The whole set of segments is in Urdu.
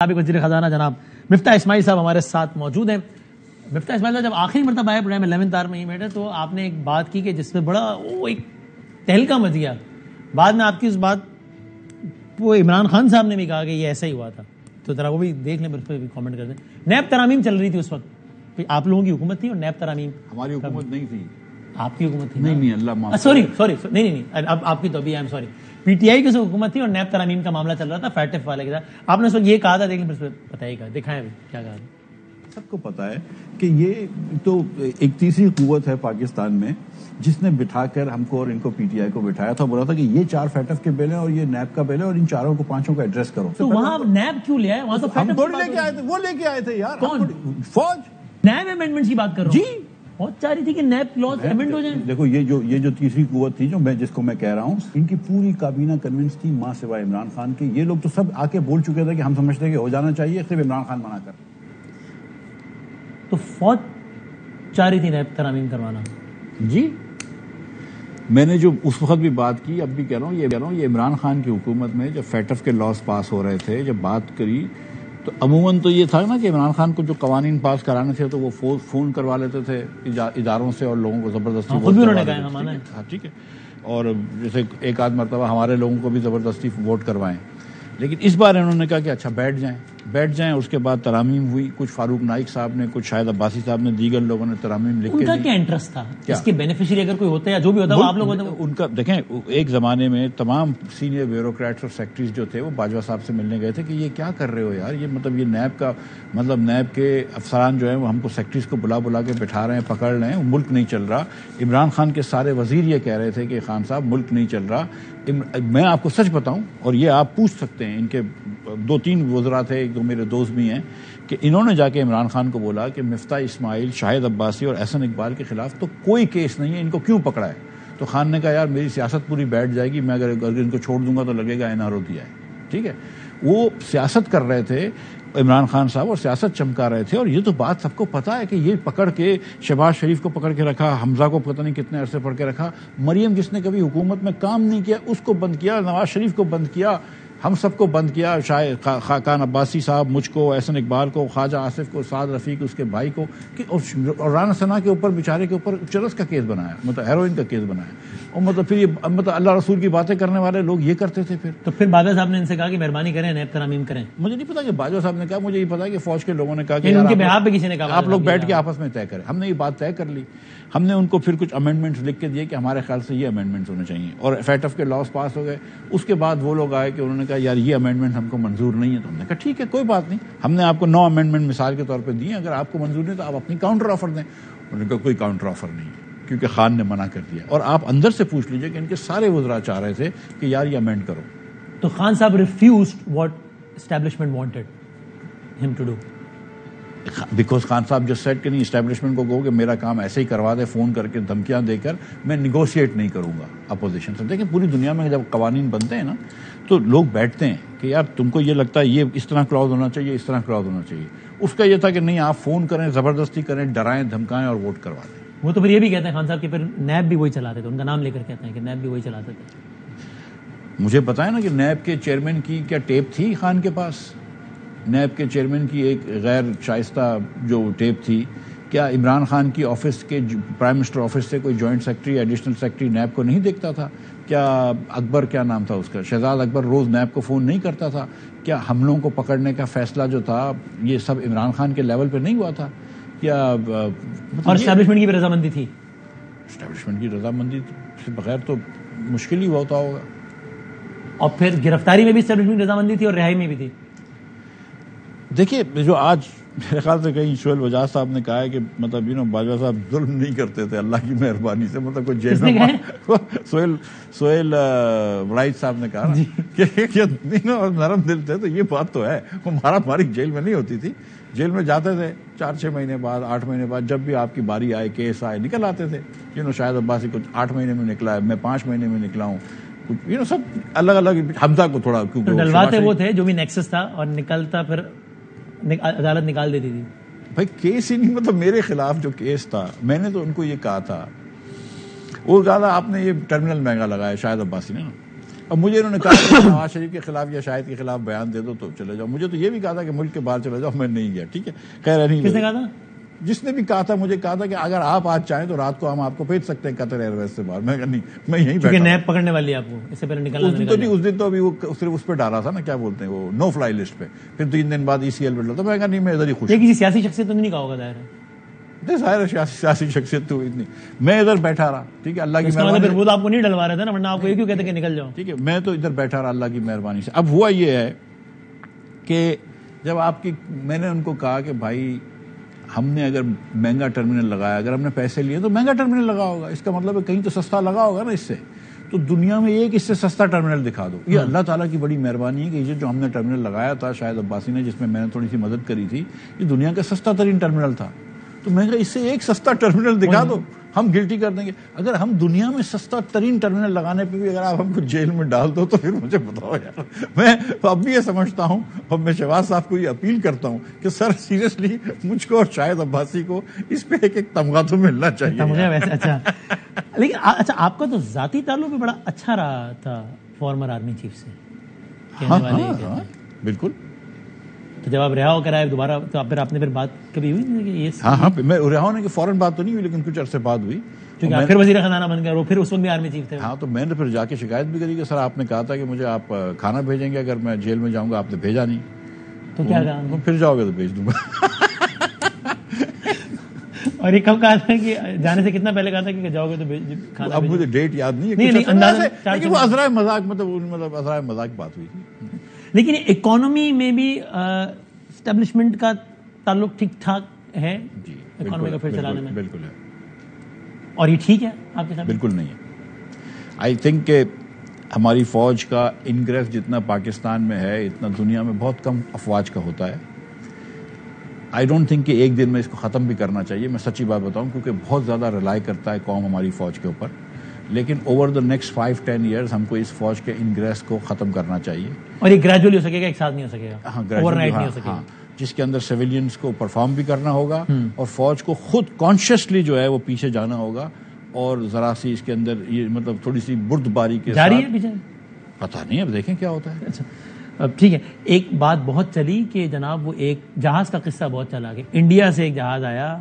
سابق وزیر خزانہ جناب مفتاح اسماعیل صاحب ہمارے ساتھ موجود ہیں. مفتاح اسماعیل صاحب جب آخری مرتبہ آئے پروگرام 11 آر میں ہی بیٹھے تو آپ نے ایک بات کی کہ جس میں بڑا ایک تہلکہ مچ گیا. بعد میں آپ کی اس بات وہ عمران خان صاحب نے بھی کہا کہ یہ ایسا ہی ہوا تھا, تو ذرا وہ بھی دیکھ لیں, اس پہ بھی کامنٹ کر دیں. نیب ترامیم چل رہی تھی اس وقت, آپ لوگوں کی حکومت تھی اور نیب ترامیم ہماری حکومت نہیں تھی. آپ کی حکومت تھی؟ نہیں اللہ معاف. سوری نہیں اب آپ کی تو ابھی I'm sorry P T I کی حکومت تھی اور نیب ترامیم کا معاملہ چل رہا تھا فیٹف والے کے ساتھ. آپ نے اس وقت یہ کہا تھا, دیکھ لیں بتائیے گا, دکھائیں ابھی کیا کہا تھا. سب کو پتا ہے کہ یہ تو ایک تیسری قوت ہے پاکستان میں جس نے بٹھا کر ہم کو اور ان کو پی ٹی آئی کو بٹھایا تھا, بولا تھا کہ یہ 4 فیٹف کے بل ہیں اور یہ نیب کا بل ہے اور ان چاروں کو 5 کو ایڈریس کرو. تو وہاں نیب کیوں لے آئے؟ وہاں تو ہم تھوڑی لے کے آئے تھے, وہ لے کے آئے تھے یار. کون؟ فوج. نیب امینڈمنٹ کی بات کر رہا ہوں. جی بہت چاہ رہی تھی کہ نیب لاز امینڈ ہو جائیں. دیکھو یہ جو تیسری قوت تھی جس کو میں کہہ رہا ہوں, ان کی پوری کابینہ کنونس تھی ماں سوائے عمران خان کے. یہ لوگ تو سب آ کے بول چکے تھے کہ ہم سمجھتے ہیں کہ ہو جانا چاہیے, صرف عمران خان منع کر. تو فوج چاہ رہی تھی نیب ترامیم کروانا. جی میں نے جو اس وقت بھی بات کی, اب بھی کہہ رہا ہوں, یہ عمران خان کی حکومت میں جب فیٹف کے لاز پاس ہو رہے تھے, جب بات کری تو عموماً تو یہ تھا نا کہ عمران خان کو جو قوانین پاس کرانے تھے تو وہ فون کروا لیتے تھے اداروں سے اور لوگوں کو زبردستی خود بھی انہوں نے کہا. ٹھیک ہے, اور جیسے ایک آدھ مرتبہ ہمارے لوگوں کو بھی زبردستی ووٹ کروائیں. لیکن اس بار انہوں نے کہا کہ اچھا بیٹھ جائیں. اس کے بعد ترامیم ہوئی, کچھ فاروق نائک صاحب نے, کچھ شاہد عباسی صاحب نے, دیگر لوگوں نے ترامیم لکھ کے. ان کا کیا انٹرسٹ تھا اس کے بینیفیشری اگر کوئی ہوتا ہے یا جو بھی ہوتا ہے آپ لوگ ہوتے ہیں؟ ان کا دیکھیں, ایک زمانے میں تمام سینئر بیوروکریٹس اور سیکٹریز جو تھے وہ باجوہ صاحب سے ملنے گئے تھے کہ یہ کیا کر رہے ہو یار, یہ مطلب یہ نیب کا مطلب نیب کے افسران جو ہیں وہ ہم کو سیکٹریز کو بلا کے بٹھا رہے ہیں, پکڑ رہے ہیں, ملک نہیں چل رہا. عمران خان کے سارے وزیر یہ کہہ رہے تھے کہ خان صاحب ملک نہیں چل رہا. میں آپ کو سچ بتاؤں, اور یہ آپ پوچھ سکتے ہیں, ان کے 2-3 وزراء تھے, ایک دو میرے دوست بھی ہیں, کہ انہوں نے جا کے عمران خان کو بولا کہ مفتاح اسماعیل, شاہد عباسی اور احسن اقبال کے خلاف تو کوئی کیس نہیں ہے, ان کو کیوں پکڑا ہے؟ تو خان نے کہا یار میری سیاست پوری بیٹھ جائے گی, میں اگر ان کو چھوڑ دوں گا تو لگے گا NRO دیا ہے. ٹھیک ہے, وہ سیاست کر رہے تھے عمران خان صاحب اور سیاست چمکا رہے تھے. اور یہ تو بات سب کو پتا ہے کہ یہ پکڑ کے شہباز شریف کو پکڑ کے رکھا, حمزہ کو پتہ نہیں کتنے عرصے پکڑ کے رکھا, مریم جس نے کبھی حکومت میں کام نہیں کیا اس کو بند کیا, نواز شریف کو بند کیا, ہم سب کو بند کیا, خاقان عباسی صاحب, مجھ کو, احسن اقبال کو, خواجہ آصف کو, سعد رفیق اس کے بھائی کو, اور رانا ثنا کے اوپر بیچارے کے اوپر چرس کا کیس بنایا, مطلب ہیروئن کا کیس بنایا. اور مطلب پھر یہ مطلب اللہ رسول کی باتیں کرنے والے لوگ یہ کرتے تھے. تو پھر باجوہ صاحب نے ان سے کہا کہ مہربانی کریں نیب ترامیم کریں. مجھے نہیں پتا کہ باجوہ صاحب نے کہا, مجھے یہ پتا ہے کہ فوج کے لوگوں نے کہا کہ ان کے بہاف پہ کسی نے کہا آپ لوگ بیٹھ کے آپس میں طے کریں. ہم نے یہ بات طے کر لی. ہم نے ان کو پھر کچھ امینڈمنٹس لکھ کے دیے کہ ہمارے خیال سے یہ امینڈمنٹس ہونے چاہیے, اور فیٹف کے لاز پاس ہو گئے. اس کے بعد وہ لوگ آئے کہ انہوں نے کہا یار یہ امینڈمنٹ ہم کو منظور نہیں ہے. تو ہم نے کہا ٹھیک ہے کوئی بات نہیں, ہم نے آپ کو 9 امینڈمنٹ مثال کے طور پہ دیے, اگر آپ کو منظور نہیں تو آپ اپنی کاؤنٹر آفر دیں. انہوں نے کہا کوئی کاؤنٹر آفر نہیں کیونکہ خان نے منع کر دیا. اور آپ اندر سے پوچھ لیجئے کہ ان کے سارے وزراء چاہ رہے تھے کہ یار یہ امینڈ کرو. تو خان صاحب ریفیوزڈ واٹ اسٹیبلشمنٹ وانٹڈ ہم ٹو ڈو, بیکاز خان صاحب جس سیٹ کہ نہیں, اسٹیبلشمنٹ کو کہو کہ میرا کام ایسے ہی کروا دے, فون کر کے دھمکیاں دے کر, میں نیگوشیٹ نہیں کروں گا اپوزیشن سے. دیکھیں پوری دنیا میں جب قوانین بنتے ہیں نا تو لوگ بیٹھتے ہیں کہ یار تم کو یہ لگتا ہے یہ اس طرح کلاوز ہونا چاہیے, اس طرح کلاوز ہونا چاہیے. اس کا یہ تھا کہ نہیں آپ فون کریں, زبردستی کریں, ڈرائیں, دھمکائیں اور ووٹ کروا دیں. وہ تو پھر یہ بھی کہتے ہیں خان صاحب کہ پھر نیب بھی وہی چلاتے تھے, ان کا نام لے کر کہتے ہیں کہ نیب بھی وہی چلاتے تھے. مجھے پتا ہے نا کہ نیب کے چیئرمین کی کیا ٹیپ تھی خان کے پاس. نیب کے چیئرمین کی ایک غیر شائستہ جو ٹیپ تھی, کیا عمران خان کی آفس کے پرائم منسٹر آفس سے کوئی joint secretary, additional secretary NAB کو نہیں دیکھتا تھا؟ کیا اکبر, کیا نام تھا اس کا, شہزاد اکبر روز نیب کو فون نہیں کرتا تھا؟ کیا حملوں کو پکڑنے کا فیصلہ جو تھا یہ سب عمران خان کے لیول پہ نہیں ہوا تھا؟ کیا اور اسٹیبلشمنٹ کی بھی رضامندی تھی؟ اسٹیبلشمنٹ کی رضامندی سے بغیر تو مشکل ہی ہوتا ہوگا. اور پھر گرفتاری میں بھی اسٹیبلشمنٹ کی رضامندی تھی اور رہائی میں بھی تھی. دیکھیے جو آج میرے خیال سے کہیں سہیل وجاز صاحب نے کہا ہے کہ مطلب باجوہ صاحب ظلم نہیں کرتے تھے اللہ کی مہربانی سے, مطلب کوئی جیل میں سہیل ولائد صاحب نے کہا کہ نرم دل تھے, تو یہ بات تو ہے, وہ ہماری جیل میں نہیں ہوتی تھی. جیل میں جاتے تھے 4-6 مہینے بعد, 8 مہینے بعد, جب بھی آپ کی باری آئے, کیس آئے, نکل آتے تھے. شاہد عباسی کچھ 8 مہینے میں نکلا ہے, میں 5 مہینے میں نکلا ہوں, سب الگ الگ. حمزہ کو تھوڑا ڈلواتے وہ تھے جو بھی نیکسس تھا, اور نکلتا پھر عدالت نکال دیتی تھی. بھائی کیس ہی نہیں, مطلب میرے خلاف جو کیس تھا میں نے تو ان کو یہ کہا تھا, وہ کہا تھا آپ نے یہ ٹرمینل مہنگا لگایا شاہد عباسی نے نا, اب مجھے انہوں نے کہا کہ نواز شریف کے خلاف یا شاہد کے خلاف بیان دے دو تو چلے جاؤ. مجھے تو یہ بھی کہا تھا کہ ملک کے باہر چلے جاؤ, میں نہیں گیا. ٹھیک ہے, خیر نہیں. کس نے کہا تھا؟ جس نے بھی کہا تھا, مجھے کہا تھا کہ اگر آپ آج چاہیں تو رات کو ہم آپ کو بھیج سکتے ہیں قطر ایئر ویز سے باہر. میں نہیں, میں یہیں بیٹھا. نیب پکڑنے والی آپ کو اس سے پہلے نکلنا اس دن تو ابھی وہ صرف اس پہ ڈالا تھا نا, کیا بولتے ہیں وہ, نو فلائی لسٹ پہ. پھر 3 دن بعد ECL پہ ڈالا. میں کہا نہیں, میں ادھر ہی خوش. یہ کسی سیاسی شخصیت تو نہیں کہا ہوگا ظاہر ہے. ظاہر ہے سیاسی شخصیت تو اتنی. میں ادھر بیٹھا رہا. ٹھیک ہے, اللہ کی مہربانی. وہ آپ کو نہیں ڈلوا رہے تھے نا, ورنہ آپ کو یہ کیوں کہتے کہ نکل جاؤ. ٹھیک ہے, میں تو ادھر بیٹھا رہا اللہ کی مہربانی سے. اب ہوا یہ ہے کہ جب میں نے ان کو کہا کہ بھائی ہم نے اگر مہنگا ٹرمینل لگایا, اگر ہم نے پیسے لیے تو مہنگا ٹرمینل لگا ہوگا, اس کا مطلب ہے کہیں تو سستا لگا ہوگا نا اس سے. تو دنیا میں ایک اس سے سستا ٹرمینل دکھا دو. یہ اللہ تعالیٰ کی بڑی مہربانی ہے کہ یہ جو ہم نے ٹرمینل لگایا تھا شاہد عباسی نے, جس میں میں نے تھوڑی سی مدد کری تھی, یہ دنیا کا سستا ترین ٹرمینل تھا. تو میں کہا اس سے ایک سستا ٹرمینل دکھا دو, ہم گلٹی کر دیں گے. اگر ہم دنیا میں سستا ترین ٹرمینل لگانے پہ بھی اگر آپ ہم کو جیل میں ڈال دو تو پھر مجھے بتاؤ یار. میں اب بھی یہ سمجھتا ہوں, اور میں شہباز صاحب کو یہ اپیل کرتا ہوں کہ سر سیریسلی مجھ کو اور شاہد عباسی کو اس پہ ایک تمغہ تو ملنا چاہیے. ویسے اچھا, لیکن اچھا آپ کا تو ذاتی تعلق بھی بڑا اچھا رہا تھا فارمر آرمی چیف سے. ہاں بالکل. تو جب آپ رہا ہو کر آئے دوبارہ تو آپ نے پھر بات کبھی ہوئی؟ ہاں میں رہا ہونے کی فوراً بات تو نہیں ہوئی, لیکن کچھ عرصے بعد ہوئی. کیونکہ پھر وزیر خزانہ بن گیا اور پھر اس وقت بھی آرمی چیف تھے. ہاں, تو میں نے پھر جا کے شکایت بھی کری کہ سر آپ نے کہا تھا کہ مجھے آپ کھانا بھیجیں گے اگر میں جیل میں جاؤں گا, آپ نے بھیجا نہیں. تو کیا کہا؟ پھر جاؤ گے تو بھیج دوں گا. اور یہ کب کہا تھا کہ جانے سے کتنا پہلے کہا تھا کہ جاؤ گے تو کھانا؟ اب مجھے ڈیٹ یاد نہیں ہے, لیکن وہ عذرائے مذاق, مطلب عذرائے مذاق بات ہوئی تھی. لیکن اکانومی میں بھی اسٹیبلشمنٹ کا تعلق ٹھیک ٹھاک ہے. جی, اکانومی کو پھر چلانے میں بالکل ہے. اور یہ ٹھیک ہے آپ کے ساتھ؟ بالکل نہیں ہے. آئی تھنک کہ ہماری فوج کا انگریز جتنا پاکستان میں ہے اتنا دنیا میں بہت کم افواج کا ہوتا ہے. آئی ڈونٹ تھنک کہ ایک دن میں اس کو ختم بھی کرنا چاہیے. میں سچی بات بتاؤں, کیونکہ بہت زیادہ ریلائی کرتا ہے قوم ہماری فوج کے اوپر. لیکن اوور دا نیکسٹ 5-10 ایئرز ہم کو اس فوج کے انگریز کو ختم کرنا چاہیے. اور یہ گریجولی ہو سکے گا, ایک ساتھ نہیں ہو سکے گا. ہاں, گریجولی, جس کے اندر سویلینز کو پرفارم بھی کرنا ہوگا اور فوج کو خود کانشیسلی جو ہے وہ پیچھے جانا ہوگا. اور ذرا سی اس کے اندر یہ مطلب تھوڑی سی بردباری کے جاری ہے پیچھے, پتہ نہیں, اب دیکھیں کیا ہوتا ہے. اچھا ٹھیک ہے. ایک بات بہت چلی کہ جناب وہ ایک جہاز کا قصہ بہت چلا کہ انڈیا سے ایک جہاز آیا,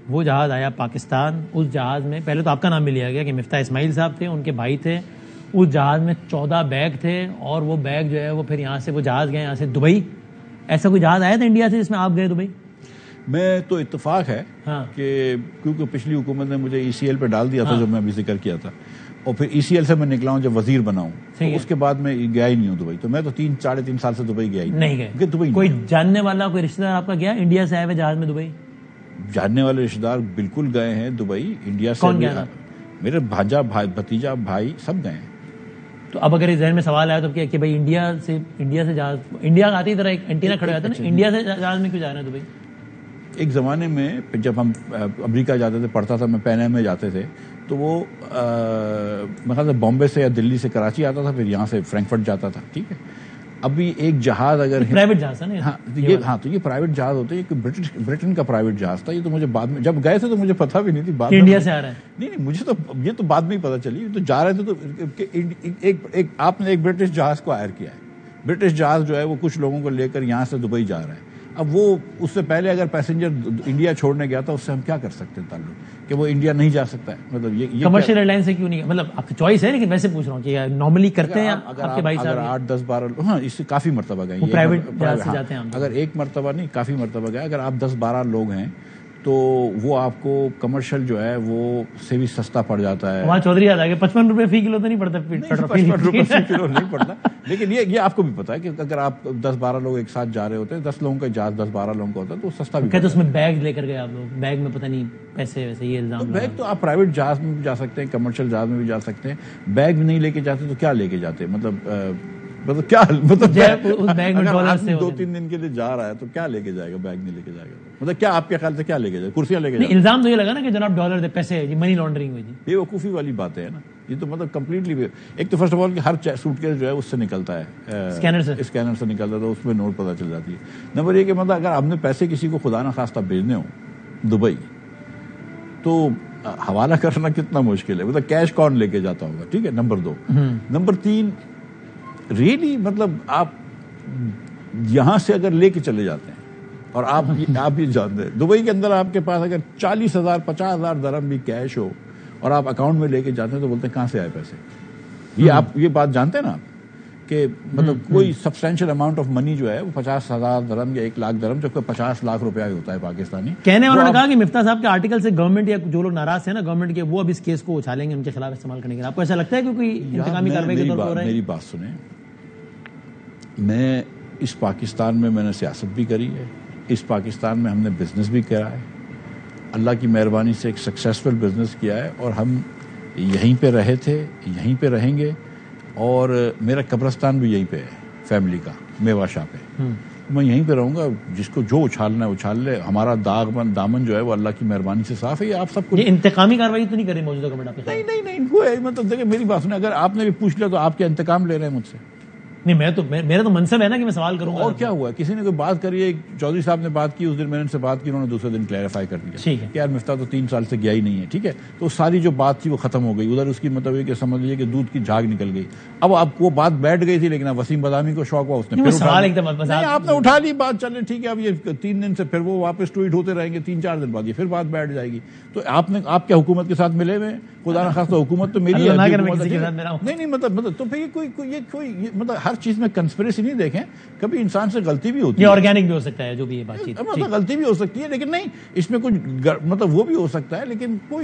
وہ جہاز آیا پاکستان. اس جہاز میں پہلے تو آپ کا نام بھی لیا گیا کہ مفتاح اسماعیل صاحب تھے, ان کے بھائی تھے. اس جہاز میں 14 بیگ تھے اور وہ بیگ جو ہے وہ پھر یہاں سے وہ جہاز گئے یہاں سے دبئی. ایسا کوئی جہاز آیا تھا انڈیا سے جس میں آپ گئے دبئی؟ میں تو اتفاق ہے کہ کیونکہ پچھلی حکومت نے مجھے ECL پہ ڈال دیا تھا جو میں ابھی ذکر کیا تھا, اور پھر ECL سے میں نکلا ہوں جب وزیر بنا ہوں, تو اس کے بعد میں گیا ہی نہیں ہوں دبئی. تو میں تو 3-3.5 سال سے دبئی گیا ہی نہیں گئے. دبئی کوئی جاننے والا کوئی رشتہ دار آپ کا گیا انڈیا سے آئے ہوئے جہاز میں دبئی؟ جاننے والے رشتہ دار بالکل گئے ہیں دبئی. انڈیا سے کون گیا؟ میرے بھانجا, بھتیجا, بھائی سب گئے ہیں. تو اب اگر ذہن میں سوال آیا تو کہ بھائی انڈیا سے جہاز, انڈیا کا آتی طرح ایک اینٹینا کھڑا ہوتا ہے نا, انڈیا سے جہاز میں کیوں جا رہے ہیں دبئی؟ ایک زمانے میں جب ہم امریکہ جاتے تھے, پڑھتا تھا میں, پین ایم میں جاتے تھے, تو وہ مطلب بامبے سے یا دلی سے کراچی آتا تھا, پھر یہاں سے فرینکفرٹ جاتا تھا. ٹھیک ہے, ابھی ایک جہاز اگر پرائیویٹ جہاز ہے نا, ہاں تو یہ پرائیویٹ جہاز ہوتا ہے, یہ برٹن کا پرائیوٹ جہاز تھا. یہ تو مجھے بعد میں جب گئے تھے تو مجھے پتا بھی نہیں تھی بعد میں انڈیا سے آ رہا ہے. نہیں, مجھے تو یہ تو بعد میں ہی پتا چلی. تو جا رہے تھے تو آپ نے ایک برٹش جہاز کو ہائر کیا ہے. برٹش جہاز جو ہے وہ کچھ لوگوں کو لے کر یہاں سے دبئی جا رہا ہے. اب وہ اس سے پہلے اگر پیسنجر انڈیا چھوڑنے گیا تھا, اس سے ہم کیا کر سکتے ہیں تعلق کہ وہ انڈیا نہیں جا سکتا ہے. مطلب یہ کمرشل ایئر لائن سے کیوں نہیں, مطلب آپ کی چوائس ہے, لیکن ویسے پوچھ رہا ہوں کہ نارملی کرتے ہیں آپ کے بھائی صاحب؟ اگر 8-10-12, ہاں اس سے کافی مرتبہ گئے, پرائیویٹ جہاز سے جاتے ہیں. اگر ایک مرتبہ نہیں کافی مرتبہ گئے. اگر آپ 10-12 لوگ ہیں تو وہ آپ کو کمرشل جو ہے وہ سے بھی سستا پڑ جاتا ہے. وہاں چودھری یاد آ گیا 55 روپے فی کلو تو نہیں پڑتا, 55 روپے فی کلو نہیں پڑتا. لیکن یہ آپ کو بھی پتا ہے کہ اگر آپ 10-12 لوگ ایک ساتھ جا رہے ہوتے ہیں, 10 لوگوں کا جہاز 10-12 لوگوں کا ہوتا ہے, تو سستا بھی. کہتے اس میں بیگ لے کر گئے آپ لوگ, بیگ میں پتہ نہیں پیسے ویسے یہ الزام. بیگ تو آپ پرائیویٹ جہاز میں بھی جا سکتے ہیں, کمرشل جہاز میں بھی جا سکتے ہیں. بیگ نہیں لے کے جاتے تو کیا لے کے جاتے, مطلب کیا, مطلب اگر 2-3 دن کے لیے جا رہا ہے تو کیا لے کے جائے گا, بیگ نہیں لے کے جائے گا. مطلب کیا آپ کے خیال سے کیا لے کے جائے, کرسیاں لے کے جائے؟ الزام تو یہ لگا نا کہ جناب ڈالر دے پیسے, یہ منی لانڈرنگ ہوئی. یہ وقوفی والی باتیں ہیں نا, یہ تو مطلب کمپلیٹلی. ایک تو فرسٹ آف آل کہ ہر سوٹ کیس جو ہے اس سے نکلتا ہے, اسکینر سے نکلتا ہے, تو اس میں نوٹ پتہ چل جاتی ہے. نمبر یہ کہ مطلب اگر ہم نے پیسے کسی کو خدا نخواستہ بھیجنے ہوں دبئی, تو حوالہ کرنا کتنا مشکل ہے, مطلب کیش کون لے کے جاتا ہوگا. ٹھیک ہے, نمبر 2. نمبر 3, ریئلی مطلب آپ یہاں سے اگر لے کے چلے جاتے ہیں اور آپ یہ جانتے ہیں دبئی کے اندر آپ کے پاس اگر 40,000 50,000 درہم بھی کیش ہو اور آپ اکاؤنٹ میں لے کے جاتے ہیں تو بولتے ہیں کہاں سے آئے پیسے. یہ آپ یہ بات جانتے ہیں نا آپ کہ مطلب کوئی سبسٹینشیل اماؤنٹ آف منی جو ہے وہ 50,000 درہم یا 1,00,000 درہم جو 50 لاکھ روپیہ ہوتا ہے پاکستانی. کہنے والوں نے کہا کہ مفتاح صاحب کے آرٹیکل سے گورنمنٹ یا جو لوگ ناراض ہیں نا گورنمنٹ کے وہ اب اس کیس کو اچھالیں گے ان کے خلاف استعمال کرنے کے لیے. آپ کو ایسا لگتا ہے کہ کوئی انتقامی کارروائی کے طور پر ہو رہا ہے؟ میری بات سنیں, میں اس پاکستان میں نے سیاست بھی کری ہے, اس پاکستان میں ہم نے بزنس بھی کرا ہے, اللہ کی مہربانی سے ایک سکسیسفل بزنس کیا ہے اور ہم یہیں پہ رہے تھے, یہیں پہ رہیں گے, اور میرا قبرستان بھی یہیں پہ ہے فیملی کا میوا شاہ پہ. میں یہیں پہ رہوں گا, جس کو جو اچھالنا ہے اچھال لے. ہمارا دامن جو ہے وہ اللہ کی مہربانی سے صاف ہے. یہ آپ سب کو یہ انتقامی کارروائی تو نہیں کر رہی موجودہ گورنمنٹ آپ کے؟ نہیں وہ مطلب دیکھیں میری بات سنیں, اگر آپ نے بھی پوچھ لیا تو آپ کیا انتقام لے رہے ہیں مجھ سے؟ نہیں میرا تو منصب ہے نا کہ میں سوال کروں گا. اور کیا ہوا, کسی نے کوئی بات کری ہے, چودھری صاحب نے بات کی, اس دن میں نے ان سے بات کی, انہوں نے دوسرے دن کلیریفائی کر دیا کہ یار مفتاح تو 3 سال سے گیا ہی نہیں ہے. ٹھیک ہے, تو ساری جو بات تھی وہ ختم ہو گئی. ادھر اس کی مطلب یہ کہ سمجھ لیجیے کہ دودھ کی جھاگ نکل گئی. اب آپ وہ بات بیٹھ گئی تھی, لیکن اب وسیم بدامی کو شوق ہوا, اس نے آپ نے اٹھا لی بات, چلے ٹھیک ہے. اب یہ 3 دن سے پھر وہ واپس ٹویٹ ہوتے رہیں گے, 3-4 دن بعد یہ پھر بات بیٹھ جائے گی. تو آپ کیا حکومت کے ساتھ ملے ہوئے ہیں؟ خدا نہ خاصہ حکومت تو میری ہے. نہیں مطلب تو پھر کوئی مطلب ہر چیز میں کنسپریسی نہیں دیکھیں, کبھی انسان سے غلطی بھی ہوتی ہے. یہ آرگینک بھی ہو سکتا ہے جو بھی یہ بات چیت, مطلب غلطی بھی ہو سکتی ہے, لیکن نہیں اس میں کچھ مطلب وہ بھی ہو سکتا ہے, لیکن کوئی